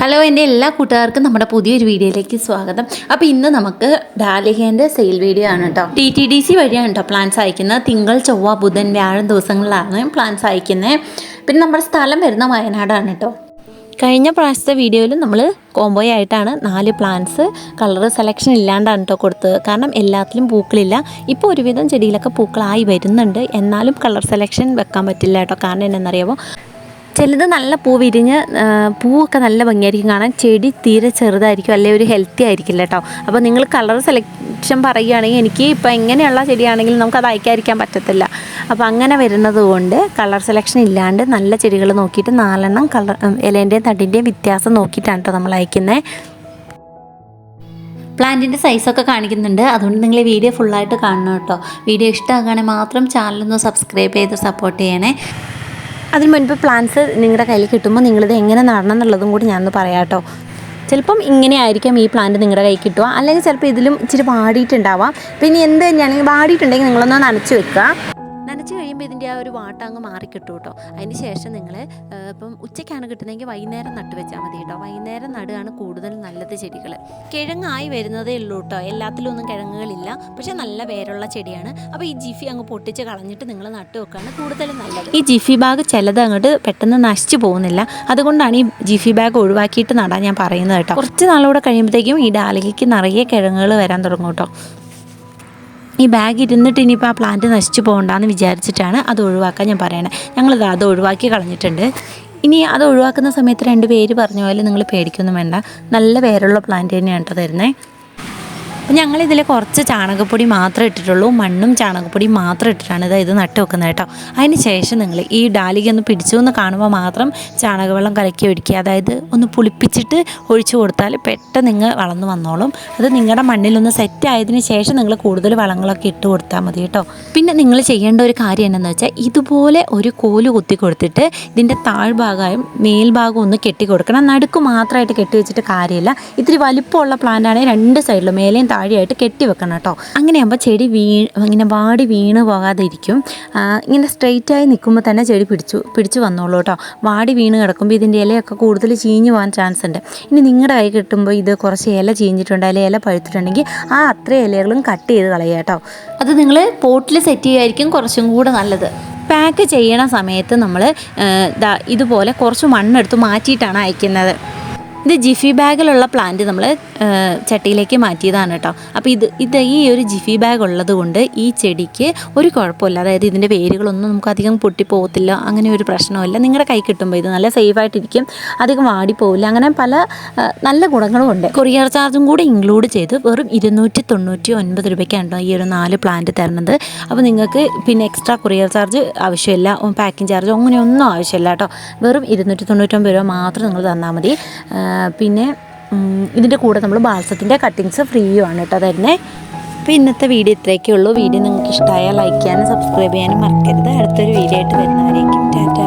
Hello എൻ്റെ എല്ലാ കൂട്ടുകാർക്കും നമ്മുടെ പുതിയൊരു വീഡിയോയിലേക്ക് സ്വാഗതം. അപ്പോൾ ഇന്ന് നമുക്ക് ഡാലിയേൻ്റെ സെയിൽ വീഡിയോ ആണ് കേട്ടോ. TTDC വഴിയാണ് കേട്ടോ പ്ലാൻസ് അയക്കുന്നത്. തിങ്കൾ, ചൊവ്വ, ബുധൻ, വ്യാഴം ദിവസങ്ങളിലാണ് പ്ലാൻസ് അയക്കുന്നത്. പിന്നെ നമ്മുടെ സ്ഥലം വരുന്ന വയനാടാണ് കേട്ടോ. കഴിഞ്ഞ പ്രാവശ്യത്തെ വീഡിയോയിൽ നമ്മൾ കോംബോ ആയിട്ടാണ് 4 പ്ലാന്റ്സ് കളർ സെലക്ഷൻ ഇല്ലാണ്ടാണ് കേട്ടോ കൊടുത്തത്. കാരണം എല്ലാത്തിലും പൂക്കളില്ല. ഇപ്പോൾ ഒരുവിധം ചെടിയിലൊക്കെ പൂക്കളായി വരുന്നുണ്ട്. എന്നാലും കളർ സെലക്ഷൻ വെക്കാൻ പറ്റില്ല കേട്ടോ. കാരണം എന്നാണെന്നറിയാമോ, ചിലത് നല്ല പൂ വിരിഞ്ഞ് പൂവൊക്കെ നല്ല ഭംഗിയായിരിക്കും കാണാൻ, ചെടി തീരെ ചെറുതായിരിക്കും, അല്ലെങ്കിൽ ഒരു ഹെൽത്തി ആയിരിക്കില്ല കേട്ടോ. അപ്പോൾ നിങ്ങൾ കളർ സെലക്ഷൻ പറയുകയാണെങ്കിൽ എനിക്ക് ഇപ്പോൾ എങ്ങനെയുള്ള ചെടിയാണെങ്കിലും നമുക്കത് അയക്കാതിരിക്കാൻ പറ്റത്തില്ല. അപ്പോൾ അങ്ങനെ വരുന്നത് കൊണ്ട് കളർ സെലക്ഷൻ ഇല്ലാണ്ട് നല്ല ചെടികൾ നോക്കിയിട്ട് 4 കളർ ഇലേൻ്റെയും തണ്ടിൻ്റെയും വ്യത്യാസം നോക്കിയിട്ടാണ് കേട്ടോ നമ്മൾ അയക്കുന്നത്. പ്ലാന്റിൻ്റെ സൈസൊക്കെ കാണിക്കുന്നുണ്ട്. അതുകൊണ്ട് നിങ്ങൾ വീഡിയോ ഫുള്ളായിട്ട് കാണണം കേട്ടോ. വീഡിയോ ഇഷ്ടമാക്കുകയാണെങ്കിൽ മാത്രം ചാനലൊന്ന് സബ്സ്ക്രൈബ് ചെയ്ത് സപ്പോർട്ട് ചെയ്യണേ. അതിന് മുൻപ് പ്ലാന്റ്സ് നിങ്ങളുടെ കയ്യിൽ കിട്ടുമ്പോൾ നിങ്ങളിത് എങ്ങനെ നടണം എന്നുള്ളതും കൂടി ഞാനൊന്ന് പറയാം കേട്ടോ. ചിലപ്പം ഇങ്ങനെ ആയിരിക്കും ഈ പ്ലാന്റ് നിങ്ങളുടെ കയ്യിൽ കിട്ടുക, അല്ലെങ്കിൽ ചിലപ്പോൾ ഇതിലും ഇച്ചിരി വാടിയിട്ടുണ്ടാവാം. പിന്നെ എന്ത് തന്നെയാണെങ്കിൽ വാടിയിട്ടുണ്ടെങ്കിൽ നിങ്ങളൊന്ന് നനച്ച് വെക്കുക. നനച്ച് കഴിയുമ്പോൾ ഇതിൻ്റെ ആ ഒരു വാട്ട അങ്ങ് മാറിക്കിട്ടും കേട്ടോ. അതിന് ശേഷം നിങ്ങൾ ഇപ്പം ഉച്ചയ്ക്കാണ് കിട്ടുന്നതെങ്കിൽ വൈകുന്നേരം നട്ട് വെച്ചാൽ മതി കേട്ടോ. വൈകുന്നേരം നടുകയാണ് കൂടുതൽ നല്ലത്. ചെടികൾ കിഴങ്ങായി വരുന്നതേ ഉള്ളൂ കേട്ടോ. എല്ലാത്തിലും ഒന്നും കിഴങ്ങുകളില്ല, പക്ഷേ നല്ല വേരുള്ള ചെടിയാണ്. അപ്പോൾ ഈ ജിഫി അങ്ങ് പൊട്ടിച്ച് കളഞ്ഞിട്ട് നിങ്ങൾ നട്ട് വെക്കുകയാണ് കൂടുതലും നല്ലത്. ഈ ജിഫി ബാഗ് ചിലത് അങ്ങോട്ട് പെട്ടെന്ന് നശിച്ചു പോകുന്നില്ല. അതുകൊണ്ടാണ് ഈ ജിഫി ബാഗ് ഒഴിവാക്കിയിട്ട് നടാൻ ഞാൻ പറയുന്നത് കേട്ടോ. കുറച്ച് നാളുകൂടെ കഴിയുമ്പോഴത്തേക്കും ഈ ഡാലികയ്ക്ക് നിറയെ കിഴങ്ങുകൾ വരാൻ തുടങ്ങും കേട്ടോ. ഈ ബാഗ് ഇരുന്നിട്ട് ഇനിയിപ്പോൾ ആ പ്ലാന്റ് നശിച്ചു പോകണ്ടെന്ന് വിചാരിച്ചിട്ടാണ് അത് ഒഴിവാക്കാൻ ഞാൻ പറയണത്. ഞങ്ങളിത് അത് ഒഴിവാക്കി കളഞ്ഞിട്ടുണ്ട്. ഇനി അത് ഒഴിവാക്കുന്ന സമയത്ത് 2 പേര് പറഞ്ഞ പോലെ നിങ്ങൾ പേടിക്കൊന്നും വേണ്ട. നല്ല വേരുള്ള പ്ലാന്റ് തന്നെയാണ് കേട്ടോ തരുന്നത്. അപ്പോൾ ഞങ്ങളിതിൽ കുറച്ച് ചാണകപ്പൊടി മാത്രമേ ഇട്ടിട്ടുള്ളൂ. മണ്ണും ചാണകപ്പൊടിയും മാത്രം ഇട്ടിട്ടാണ് ഇത് നട്ട് വെക്കുന്നത് കേട്ടോ. അതിന് ശേഷം നിങ്ങൾ ഈ ഡാലിക ഒന്ന് പിടിച്ചു എന്ന് കാണുമ്പോൾ മാത്രം ചാണകവെള്ളം കലക്കി ഒഴിക്കുക. അതായത് ഒന്ന് പുളിപ്പിച്ചിട്ട് ഒഴിച്ചു കൊടുത്താൽ പെട്ടെന്ന് നിങ്ങൾ വളർന്നു വന്നോളും. അത് നിങ്ങളുടെ മണ്ണിലൊന്ന് സെറ്റ് ആയതിന് ശേഷം നിങ്ങൾ കൂടുതൽ വളങ്ങളൊക്കെ ഇട്ട് കൊടുത്താൽ മതി കേട്ടോ. പിന്നെ നിങ്ങൾ ചെയ്യേണ്ട ഒരു കാര്യം എന്താണെന്ന് വെച്ചാൽ, ഇതുപോലെ ഒരു കോല് കുത്തി കൊടുത്തിട്ട് ഇതിൻ്റെ താഴ്ഭാഗമായും മേൽഭാഗം ഒന്ന് കെട്ടി കൊടുക്കണം. നടുക്ക് മാത്രമായിട്ട് കെട്ടി വെച്ചിട്ട് കാര്യമില്ല. ഇത്തിരി വലിപ്പമുള്ള പ്ലാന്റ് ആണെങ്കിൽ 2 സൈഡിലും മേലെയും താഴെയായിട്ട് കെട്ടി വെക്കണം കേട്ടോ. അങ്ങനെയാകുമ്പോൾ ചെടി ഇങ്ങനെ വാടി വീണ് പോകാതെ ഇരിക്കും. ഇങ്ങനെ സ്ട്രെയിറ്റായി നിൽക്കുമ്പോൾ തന്നെ ചെടി പിടിച്ചു വന്നോളൂ കേട്ടോ. വാടി വീണ് കിടക്കുമ്പോൾ ഇതിൻ്റെ ഇലയൊക്കെ കൂടുതൽ ചീഞ്ഞു പോകാൻ ചാൻസ് ഉണ്ട്. ഇനി നിങ്ങളുടെ കൈ കിട്ടുമ്പോൾ ഇത് കുറച്ച് ഇല ചീഞ്ഞിട്ടുണ്ട്, അല്ലെങ്കിൽ ഇല പഴുത്തിട്ടുണ്ടെങ്കിൽ ആ അത്രയും ഇലകളും കട്ട് ചെയ്ത് കളയുക കേട്ടോ. അത് നിങ്ങൾ പോട്ടിൽ സെറ്റ് ചെയ്യുമായിരിക്കും കുറച്ചും കൂടെ നല്ലത്. പാക്ക് ചെയ്യണ സമയത്ത് നമ്മൾ ഇതുപോലെ കുറച്ച് മണ്ണെടുത്ത് മാറ്റിയിട്ടാണ് അയക്കുന്നത്. ഇത് ജിഫി ബാഗിലുള്ള പ്ലാന്റ് നമ്മൾ ചട്ടിയിലേക്ക് മാറ്റിയതാണ് കേട്ടോ. അപ്പോൾ ഇത് ഈ ഒരു ജിഫി ബാഗ് ഉള്ളത് കൊണ്ട് ഈ ചെടിക്ക് ഒരു കുഴപ്പമില്ല. അതായത് ഇതിൻ്റെ വേരുകളൊന്നും നമുക്ക് അധികം പൊട്ടിപ്പോകത്തില്ല, അങ്ങനെ ഒരു പ്രശ്നമില്ല. നിങ്ങളുടെ കൈ കിട്ടുമ്പോൾ ഇത് നല്ല സേഫായിട്ടിരിക്കും, അധികം വാടിപ്പോവില്ല. അങ്ങനെ പല നല്ല ഗുണങ്ങളും ഉണ്ട്. കൊറിയർ ചാർജും കൂടെ ഇൻക്ലൂഡ് ചെയ്ത് വെറും 299 രൂപയ്ക്കാണ് ഈ ഒരു 4 പ്ലാന്റ് തരുന്നത്. അപ്പോൾ നിങ്ങൾക്ക് പിന്നെ എക്സ്ട്രാ കൊറിയർ ചാർജ് ആവശ്യമില്ല, പാക്കിംഗ് ചാർജ് അങ്ങനെയൊന്നും ആവശ്യമില്ല കേട്ടോ. വെറും 299 രൂപ മാത്രം നിങ്ങൾ തന്നാൽ മതി. പിന്നെ ഇതിൻ്റെ കൂടെ നമ്മൾ ബാൾസത്തിൻ്റെ കട്ടിങ്സ് ഫ്രീയുമാണ് കേട്ടോ തരുന്നത്. അപ്പോൾ ഇന്നത്തെ വീഡിയോ ഇത്രയൊക്കെ ഉള്ളൂ. വീഡിയോ നിങ്ങൾക്ക് ഇഷ്ടമായാൽ ലൈക്ക് ചെയ്യാനും സബ്സ്ക്രൈബ് ചെയ്യാനും മറക്കരുത്. അടുത്തൊരു വീഡിയോ ആയിട്ട് വരുന്നവരേക്കും ടാറ്റാ.